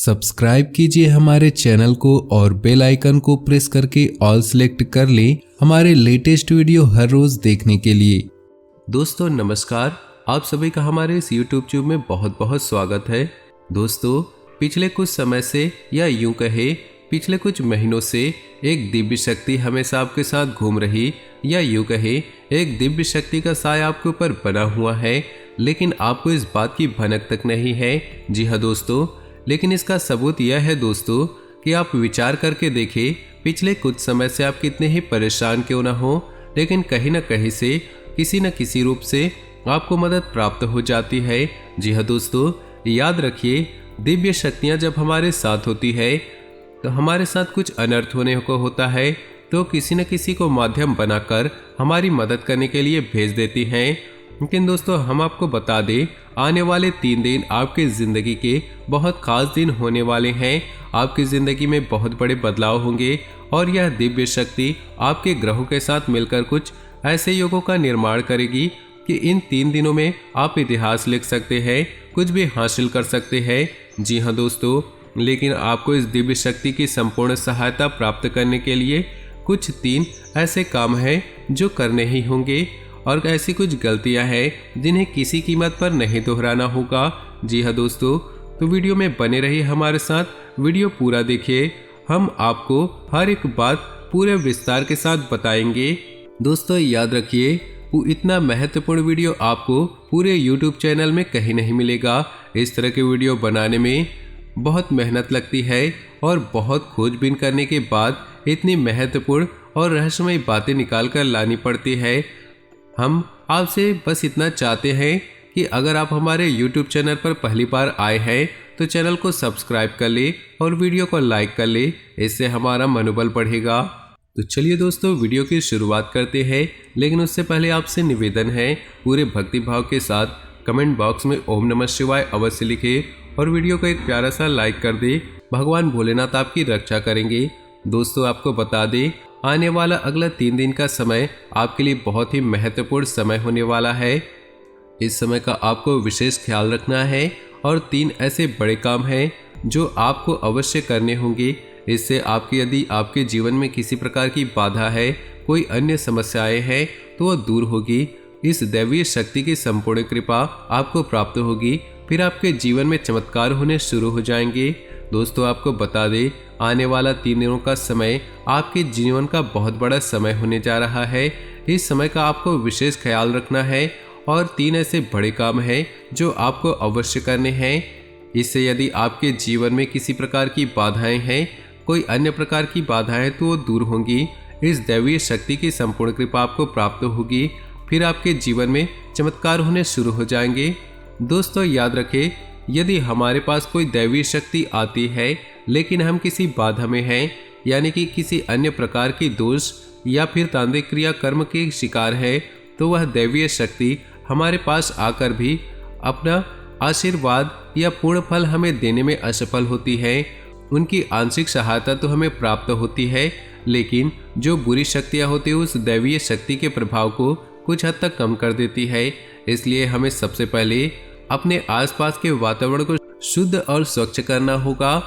Subscribe कीजिए हमारे channel को और बेल आइकन को प्रेस करके ऑल सेलेक्ट कर लें हमारे लेटेस्ट वीडियो हर रोज देखने के लिए। दोस्तों नमस्कार, आप सभी का हमारे इस YouTube चैनल में बहुत बहुत स्वागत है। दोस्तों पिछले कुछ समय से या यूं कहे पिछले कुछ महीनों से एक दिव्य शक्ति हमेशा आपके साथ घूम रही या यूं कहे एक दिव्य शक्ति का साया आपके ऊपर बना हुआ है, लेकिन आपको इस बात की भनक तक नहीं है। जी हाँ दोस्तों, लेकिन इसका सबूत यह है दोस्तों कि आप विचार करके देखें, पिछले कुछ समय से आप कितने ही परेशान क्यों ना हो, लेकिन कहीं ना कहीं से किसी न किसी रूप से आपको मदद प्राप्त हो जाती है। जी हाँ दोस्तों, याद रखिए दिव्य शक्तियाँ जब हमारे साथ होती है तो हमारे साथ कुछ अनर्थ होने को होता है तो किसी न किसी को माध्यम बनाकर हमारी मदद करने के लिए भेज देती हैं। लेकिन दोस्तों हम आपको बता दें, आने वाले 3 दिन आपकी ज़िंदगी के बहुत खास दिन होने वाले हैं। आपकी ज़िंदगी में बहुत बड़े बदलाव होंगे और यह दिव्य शक्ति आपके ग्रहों के साथ मिलकर कुछ ऐसे योगों का निर्माण करेगी कि इन 3 दिनों में आप इतिहास लिख सकते हैं, कुछ भी हासिल कर सकते हैं। जी हाँ दोस्तों, लेकिन आपको इस दिव्य शक्ति की संपूर्ण सहायता प्राप्त करने के लिए कुछ 3 ऐसे काम हैं जो करने ही होंगे और ऐसी कुछ गलतियां हैं जिन्हें किसी कीमत पर नहीं दोहराना होगा। जी हाँ दोस्तों, तो वीडियो में बने रहिए हमारे साथ, वीडियो पूरा देखिए, हम आपको हर एक बात पूरे विस्तार के साथ बताएंगे। दोस्तों याद रखिए, वो इतना महत्वपूर्ण वीडियो आपको पूरे YouTube चैनल में कहीं नहीं मिलेगा। इस तरह के वीडियो बनाने में बहुत मेहनत लगती है और बहुत खोजबीन करने के बाद इतनी महत्वपूर्ण और रहस्यमय बातें निकाल कर लानी पड़ती है। हम आपसे बस इतना चाहते हैं कि अगर आप हमारे YouTube चैनल पर पहली बार आए हैं तो चैनल को सब्सक्राइब कर ले और वीडियो को लाइक कर ले, इससे हमारा मनोबल बढ़ेगा। तो चलिए दोस्तों वीडियो की शुरुआत करते हैं, लेकिन उससे पहले आपसे निवेदन है पूरे भक्ति भाव के साथ कमेंट बॉक्स में ओम नमः शिवाय अवश्य लिखे और वीडियो को एक प्यारा सा लाइक कर दे। भगवान भोलेनाथ आपकी रक्षा करेंगे। दोस्तों आपको बता दें, आने वाला अगला 3 दिन का समय आपके लिए बहुत ही महत्वपूर्ण समय होने वाला है। इस समय का आपको विशेष ख्याल रखना है और 3 ऐसे बड़े काम हैं जो आपको अवश्य करने होंगे। इससे यदि आपके जीवन में किसी प्रकार की बाधा है, कोई अन्य समस्याएं हैं तो वह दूर होगी। इस दैवीय शक्ति की संपूर्ण कृपा आपको प्राप्त होगी, फिर आपके जीवन में चमत्कार होने शुरू हो जाएंगे। दोस्तों आपको बता दें, आने वाला 3 दिनों का समय आपके जीवन का बहुत बड़ा समय होने जा रहा है। इस समय का आपको विशेष ख्याल रखना है और 3 ऐसे बड़े काम हैं जो आपको अवश्य करने हैं। इससे यदि आपके जीवन में किसी प्रकार की बाधाएं हैं, कोई अन्य प्रकार की बाधाएं, तो वो दूर होंगी। इस दैवीय शक्ति की संपूर्ण कृपा आपको प्राप्त होगी, फिर आपके जीवन में चमत्कार होने शुरू हो जाएंगे। दोस्तों याद रखें, यदि हमारे पास कोई दैवीय शक्ति आती है लेकिन हम किसी बाधा में हैं, यानी कि किसी अन्य प्रकार की दोष या फिर तांत्रिक क्रिया कर्म के शिकार है, तो वह दैवीय शक्ति हमारे पास आकर भी अपना आशीर्वाद या पूर्ण फल हमें देने में असफल होती है। उनकी आंशिक सहायता तो हमें प्राप्त होती है, लेकिन जो बुरी शक्तियाँ होती है उस दैवीय शक्ति के प्रभाव को कुछ हद तक कम कर देती है। इसलिए हमें सबसे पहले अपने आसपास के वातावरण को शुद्ध और स्वच्छ करना होगा,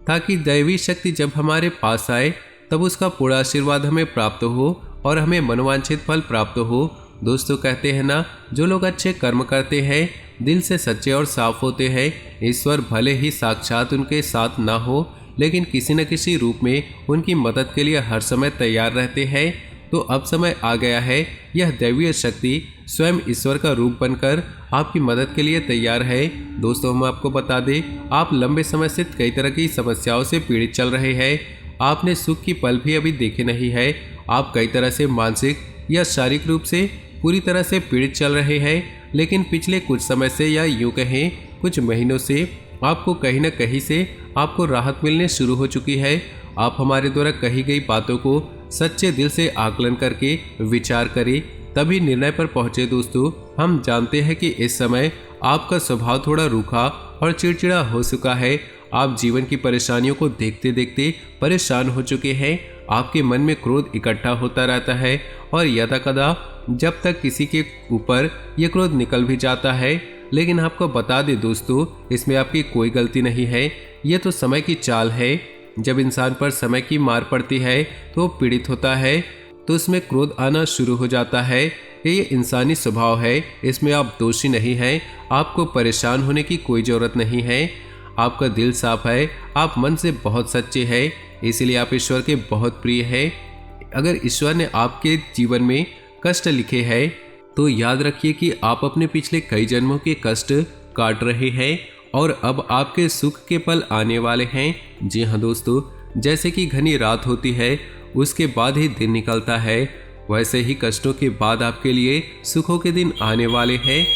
ताकि दैवी शक्ति जब हमारे पास आए तब उसका पूरा आशीर्वाद हमें प्राप्त हो और हमें मनोवांछित फल प्राप्त हो। दोस्तों कहते हैं ना, जो लोग अच्छे कर्म करते हैं, दिल से सच्चे और साफ होते हैं, ईश्वर भले ही साक्षात उनके साथ ना हो, लेकिन किसी न किसी रूप में उनकी मदद के लिए हर समय तैयार रहते हैं। तो अब समय आ गया है, यह दैवीय शक्ति स्वयं ईश्वर का रूप बनकर आपकी मदद के लिए तैयार है। दोस्तों हम आपको बता दें, आप लंबे समय से कई तरह की समस्याओं से पीड़ित चल रहे हैं। आपने सुख की पल भी अभी देखे नहीं है। आप कई तरह से मानसिक या शारीरिक रूप से पूरी तरह से पीड़ित चल रहे हैं, लेकिन पिछले कुछ समय से या यूँ कहें कुछ महीनों से आपको कहीं न कहीं से आपको राहत मिलने शुरू हो चुकी है। आप हमारे द्वारा कही गई बातों को सच्चे दिल से आकलन करके विचार करें, तभी निर्णय पर पहुंचे। दोस्तों हम जानते हैं कि इस समय आपका स्वभाव थोड़ा रूखा और चिड़चिड़ा हो चुका है। आप जीवन की परेशानियों को देखते देखते परेशान हो चुके हैं। आपके मन में क्रोध इकट्ठा होता रहता है और यदाकदा जब तक किसी के ऊपर यह क्रोध निकल भी जाता है लेकिन आपको बता दें दोस्तों, इसमें आपकी कोई गलती नहीं है। ये तो समय की चाल है। जब इंसान पर समय की मार पड़ती है तो वो पीड़ित होता है, तो उसमें क्रोध आना शुरू हो जाता है। ये इंसानी स्वभाव है, इसमें आप दोषी नहीं हैं। आपको परेशान होने की कोई ज़रूरत नहीं है। आपका दिल साफ है, आप मन से बहुत सच्चे हैं, इसीलिए आप ईश्वर के बहुत प्रिय हैं। अगर ईश्वर ने आपके जीवन में कष्ट लिखे हैं तो याद रखिए कि आप अपने पिछले कई जन्मों के कष्ट काट रहे हैं और अब आपके सुख के पल आने वाले हैं। जी हाँ दोस्तों, जैसे कि घनी रात होती है उसके बाद ही दिन निकलता है, वैसे ही कष्टों के बाद आपके लिए सुखों के दिन आने वाले हैं।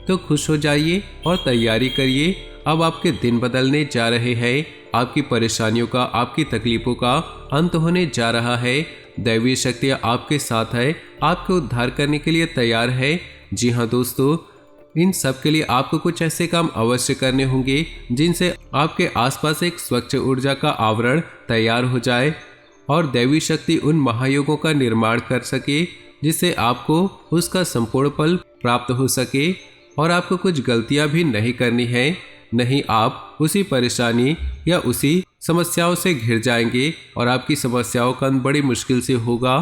तो खुश हो जाइए और तैयारी करिए, अब आपके दिन बदलने जा रहे हैं। आपकी परेशानियों का, आपकी तकलीफों का अंत होने जा रहा है। दैवीय शक्तियाँ आपके साथ है, आपको उद्धार करने के लिए तैयार है। जी हाँ दोस्तों, इन सब के लिए आपको कुछ ऐसे काम अवश्य करने होंगे जिनसे आपके आसपास एक स्वच्छ ऊर्जा का आवरण तैयार हो जाए और दैवी शक्ति उन महायोगों का निर्माण कर सके जिससे आपको उसका संपूर्ण फल प्राप्त हो सके। और आपको कुछ गलतियां भी नहीं करनी है, नहीं आप उसी परेशानी या उसी समस्याओं से घिर जाएंगे और आपकी समस्याओं का अंत बड़ी मुश्किल से होगा।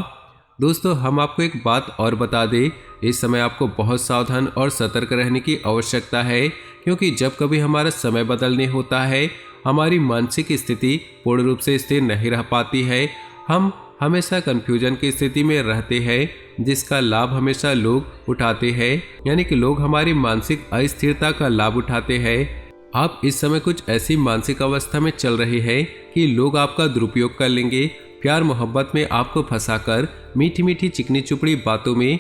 दोस्तों, हम आपको एक बात और बता दें, इस समय आपको बहुत सावधान और सतर्क रहने की आवश्यकता है, क्योंकि जब कभी हमारा समय बदलने होता है हमारी मानसिक स्थिति पूर्ण रूप से स्थिर नहीं रह पाती है। हम हमेशा कन्फ्यूजन की स्थिति में रहते हैं जिसका लाभ हमेशा लोग उठाते हैं, यानी कि लोग हमारी मानसिक अस्थिरता का लाभ उठाते हैं। आप इस समय कुछ ऐसी मानसिक अवस्था में चल रहे हैं कि लोग आपका दुरुपयोग कर लेंगे, प्यार मोहब्बत में आपको फंसाकर मीठी मीठी चिकनी चुपड़ी बातों में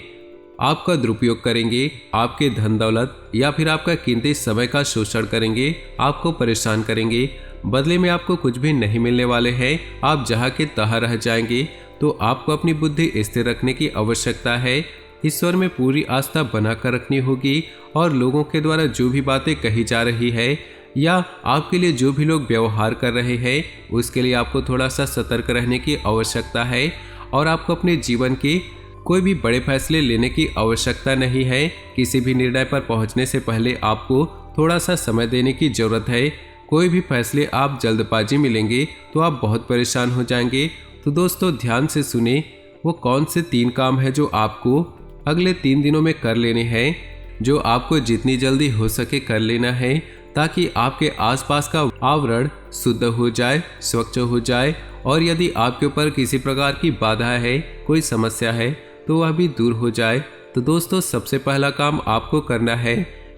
आपका दुरुपयोग करेंगे, आपके धन दौलत या फिर आपका कीमती समय का शोषण करेंगे, आपको परेशान करेंगे। बदले में आपको कुछ भी नहीं मिलने वाले हैं, आप जहाँ के तहाँ रह जाएंगे। तो आपको अपनी बुद्धि स्थिर रखने की आवश्यकता है, ईश्वर में पूरी आस्था बनाकर रखनी होगी और लोगों के द्वारा जो भी बातें कही जा रही है या आपके लिए जो भी लोग व्यवहार कर रहे हैं उसके लिए आपको थोड़ा सा सतर्क रहने की आवश्यकता है। और आपको अपने जीवन के कोई भी बड़े फैसले लेने की आवश्यकता नहीं है। किसी भी निर्णय पर पहुंचने से पहले आपको थोड़ा सा समय देने की जरूरत है। कोई भी फैसले आप जल्दबाजी में लेंगे तो आप बहुत परेशान हो जाएंगे। तो दोस्तों, ध्यान से सुने, वो कौन से 3 काम है जो आपको अगले 3 दिनों में कर लेने हैं, जो आपको जितनी जल्दी हो सके कर लेना है, ताकि आपके आसपास का आवरण शुद्ध हो जाए, स्वच्छ हो जाए और यदि आपके ऊपर किसी प्रकार की बाधा है, कोई समस्या है तो वह भी दूर हो जाए। तो दोस्तों, सबसे पहला काम आपको करना है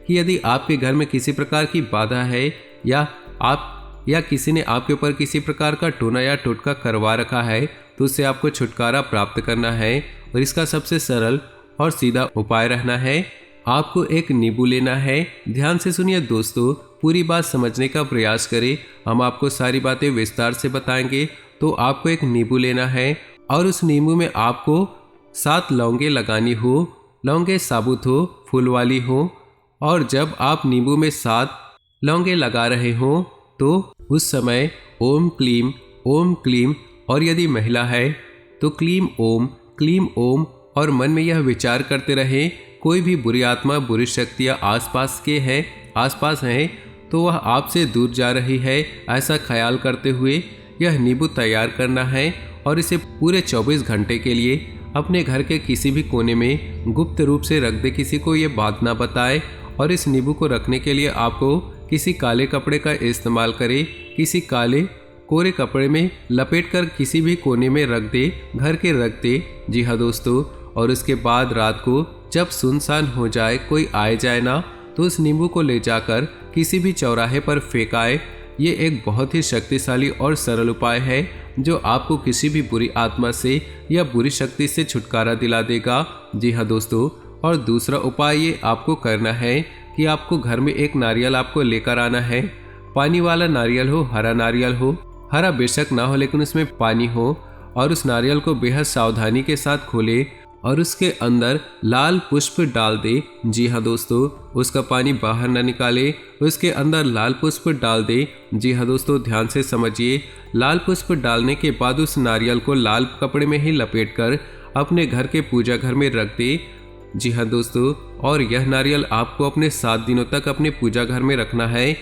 कि यदि आपके घर में किसी प्रकार की बाधा है या किसी ने आपके ऊपर किसी प्रकार का टोना या टोटका करवा रखा है तो उससे आपको छुटकारा प्राप्त करना है। और इसका सबसे सरल और सीधा उपाय रहना है, आपको एक नींबू लेना है। ध्यान से सुनिए दोस्तों, पूरी बात समझने का प्रयास करें, हम आपको सारी बातें विस्तार से बताएंगे। तो आपको एक नींबू लेना है और उस नींबू में आपको 7 लौंगे लगानी हो। लौंगे साबुत हो, फूल वाली हो। और जब आप नींबू में 7 लौंगे लगा रहे हो तो उस समय ओम क्लीम और यदि महिला है तो क्लीम ओम और मन में यह विचार करते रहे, कोई भी बुरी आत्मा, बुरी शक्तियाँ आसपास हैं तो वह आपसे दूर जा रही है, ऐसा ख्याल करते हुए यह नींबू तैयार करना है। और इसे पूरे 24 घंटे के लिए अपने घर के किसी भी कोने में गुप्त रूप से रख दे, किसी को ये बात ना बताए। और इस नींबू को रखने के लिए आपको किसी काले कपड़े का इस्तेमाल करें, किसी काले कोरे कपड़े में लपेटकर किसी भी कोने में रख दे, घर के रख दे। जी हाँ दोस्तों, और उसके बाद रात को जब सुनसान हो जाए, कोई आए जाए ना, तो उस नींबू को ले जाकर किसी भी चौराहे पर फेंकाए। ये एक बहुत ही शक्तिशाली और सरल उपाय है जो आपको किसी भी बुरी आत्मा से या बुरी शक्ति से छुटकारा दिला देगा। जी हाँ दोस्तों, और दूसरा उपाय ये आपको करना है कि आपको घर में एक नारियल आपको लेकर आना है। पानी वाला नारियल हो, हरा नारियल हो, हरा बेशक ना हो लेकिन उसमें पानी हो। और उस नारियल को बेहद सावधानी के साथ खोले और उसके अंदर लाल पुष्प डाल दे। जी हाँ दोस्तों, उसका पानी बाहर न निकाले, उसके अंदर लाल पुष्प डाल दे। जी हाँ दोस्तों, ध्यान से समझिए, लाल पुष्प डालने के बाद उस नारियल को लाल कपड़े में ही लपेटकर अपने घर के पूजा घर में रख दे। जी हाँ दोस्तों, और यह नारियल आपको अपने 7 दिनों तक अपने पूजा घर में रखना है।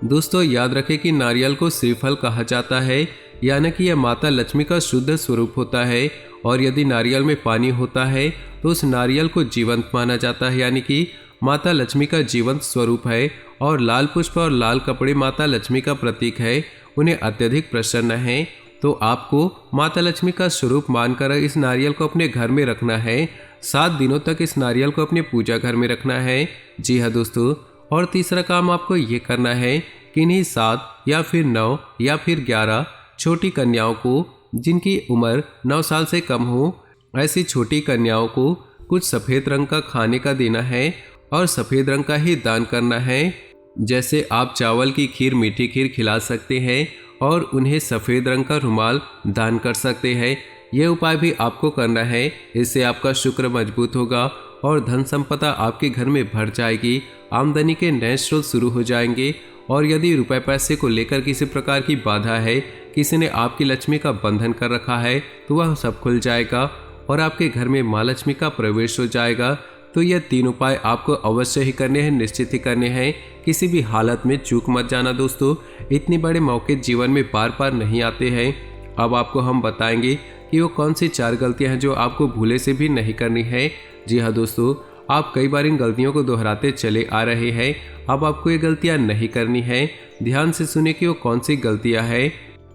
दोस्तों याद रखें कि नारियल को श्रीफल कहा जाता है, यानी कि यह माता लक्ष्मी का शुद्ध स्वरूप होता है। और यदि नारियल में पानी होता है तो उस नारियल को जीवंत माना जाता है, यानी कि माता लक्ष्मी का जीवंत स्वरूप है। और लाल पुष्प और लाल कपड़े माता लक्ष्मी का प्रतीक है, उन्हें अत्यधिक प्रसन्न है। तो आपको माता लक्ष्मी का स्वरूप मानकर इस नारियल को अपने घर में रखना है। 7 दिनों तक इस नारियल को अपने पूजा घर में रखना है। जी हाँ दोस्तों, और तीसरा काम आपको ये करना है कि इन्हीं 7 या फिर 9 या फिर 11 छोटी कन्याओं को, जिनकी उम्र 9 साल से कम हो, ऐसी छोटी कन्याओं को कुछ सफ़ेद रंग का खाने का देना है और सफ़ेद रंग का ही दान करना है। जैसे आप चावल की खीर, मीठी खीर खिला सकते हैं और उन्हें सफ़ेद रंग का रुमाल दान कर सकते हैं। यह उपाय भी आपको करना है, इससे आपका शुक्र मजबूत होगा और धन संपदा आपके घर में भर जाएगी, आमदनी के नए स्रोत शुरू हो जाएंगे। और यदि रुपए पैसे को लेकर किसी प्रकार की बाधा है, किसी ने आपकी लक्ष्मी का बंधन कर रखा है, तो वह सब खुल जाएगा और आपके घर में माँ लक्ष्मी का प्रवेश हो जाएगा। तो यह 3 उपाय आपको अवश्य ही करने हैं, निश्चित ही करने हैं। किसी भी हालत में चूक मत जाना दोस्तों, इतने बड़े मौके जीवन में बार बार नहीं आते हैं। अब आपको हम बताएंगे कि वो कौन सी 4 गलतियां हैं जो आपको भूले से भी नहीं करनी है। जी हाँ दोस्तों, आप कई बार इन गलतियों को दोहराते चले आ रहे हैं। अब आपको ये गलतियां नहीं करनी है। ध्यान से सुने कि वो कौन सी गलतियां हैं।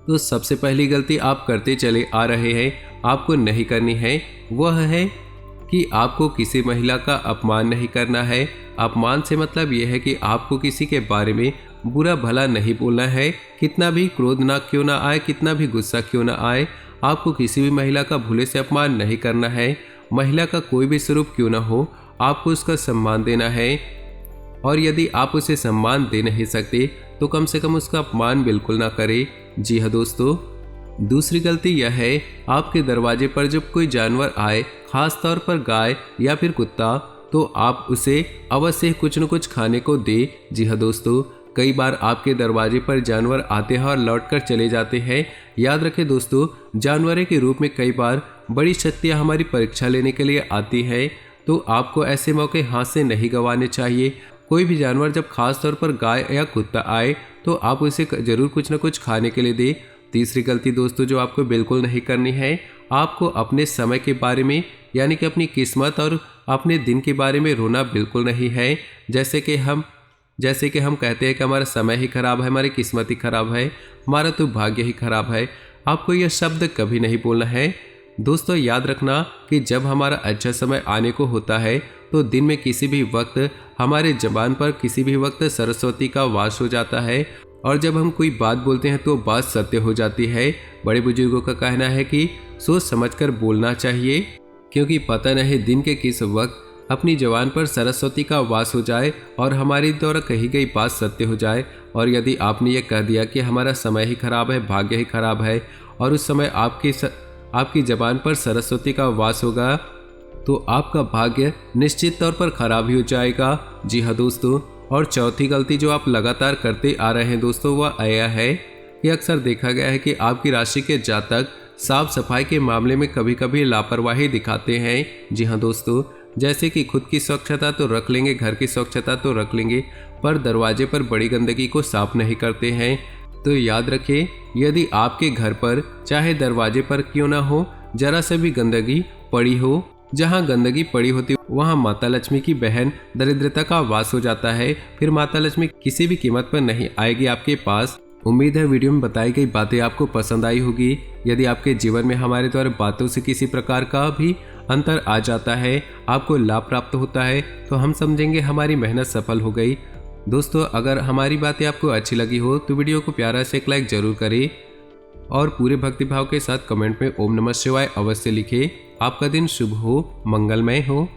तो सबसे पहली गलती आप करते चले आ रहे हैं, आपको नहीं करनी है, वह है कि आपको किसी महिला का अपमान नहीं करना है। अपमान से मतलब यह है कि आपको किसी के बारे में बुरा भला नहीं बोलना है। कितना भी क्रोध ना क्यों ना आए, कितना भी गुस्सा क्यों ना आए, आपको किसी भी महिला का भूले से अपमान नहीं करना है। महिला का कोई भी स्वरूप क्यों ना हो, आपको उसका सम्मान देना है। और यदि आप उसे सम्मान दे नहीं सकते तो कम से कम उसका अपमान बिल्कुल ना करें। जी हाँ दोस्तों, दूसरी गलती यह है, आपके दरवाजे पर जब कोई जानवर आए, खास तौर पर गाय या फिर कुत्ता, तो आप उसे अवश्य कुछ न कुछ खाने को दे। जी हाँ दोस्तों, कई बार आपके दरवाजे पर जानवर आते हैं और लौटकर चले जाते हैं। याद रखें दोस्तों, जानवरों के रूप में कई बार बड़ी शक्तियाँ हमारी परीक्षा लेने के लिए आती हैं, तो आपको ऐसे मौके हाथ से नहीं गंवाने चाहिए। कोई भी जानवर जब खास तौर पर गाय या कुत्ता आए तो आप उसे जरूर कुछ न कुछ खाने के लिए दें। तीसरी गलती दोस्तों जो आपको बिल्कुल नहीं करनी है, आपको अपने समय के बारे में, यानी कि अपनी किस्मत और अपने दिन के बारे में रोना बिल्कुल नहीं है। जैसे कि हम कहते हैं कि हमारा समय ही खराब है, हमारी किस्मत ही खराब है, हमारा तो भाग्य ही खराब है। आपको यह शब्द कभी नहीं बोलना है। दोस्तों याद रखना कि जब हमारा अच्छा समय आने को होता है तो दिन में किसी भी वक्त हमारे जबान पर किसी भी वक्त सरस्वती का वास हो जाता है। और जब हम कोई बात बोलते हैं तो बात सत्य हो जाती है। बड़े बुजुर्गों का कहना है कि सोच समझकर बोलना चाहिए, क्योंकि पता नहीं दिन के किस वक्त अपनी जबान पर सरस्वती का वास हो जाए और हमारी द्वारा कही गई बात सत्य हो जाए। और यदि आपने ये कह दिया कि हमारा समय ही खराब है, भाग्य ही खराब है, और उस समय आपकी जबान पर सरस्वती का वास होगा, तो आपका भाग्य निश्चित तौर पर खराब ही हो जाएगा। जी हाँ दोस्तों, और चौथी गलती जो आप लगातार करते आ रहे हैं दोस्तों, वह यह है कि अक्सर देखा गया है कि आपकी राशि के जातक साफ सफाई के मामले में कभी कभी लापरवाही दिखाते हैं। जी हाँ दोस्तों, जैसे कि खुद की स्वच्छता तो रख लेंगे, घर की स्वच्छता तो रख लेंगे, पर दरवाजे पर बड़ी गंदगी को साफ नहीं करते हैं। तो याद रखें, यदि आपके घर पर चाहे दरवाजे पर क्यों ना हो, जरा से भी गंदगी पड़ी हो, जहाँ गंदगी पड़ी होती वहाँ माता लक्ष्मी की बहन दरिद्रता का वास हो जाता है। फिर माता लक्ष्मी किसी भी कीमत पर नहीं आएगी आपके पास। उम्मीद है वीडियो में बताई गई बातें आपको पसंद आई होगी। यदि आपके जीवन में हमारे द्वारा बातों से किसी प्रकार का भी अंतर आ जाता है, आपको लाभ प्राप्त होता है, तो हम समझेंगे हमारी मेहनत सफल हो गई। दोस्तों अगर हमारी बातें आपको अच्छी लगी हो तो वीडियो को प्यारा से एक लाइक जरूर करें और पूरे भक्तिभाव के साथ कमेंट में ओम नमः शिवाय अवश्य लिखें। आपका दिन शुभ हो, मंगलमय हो।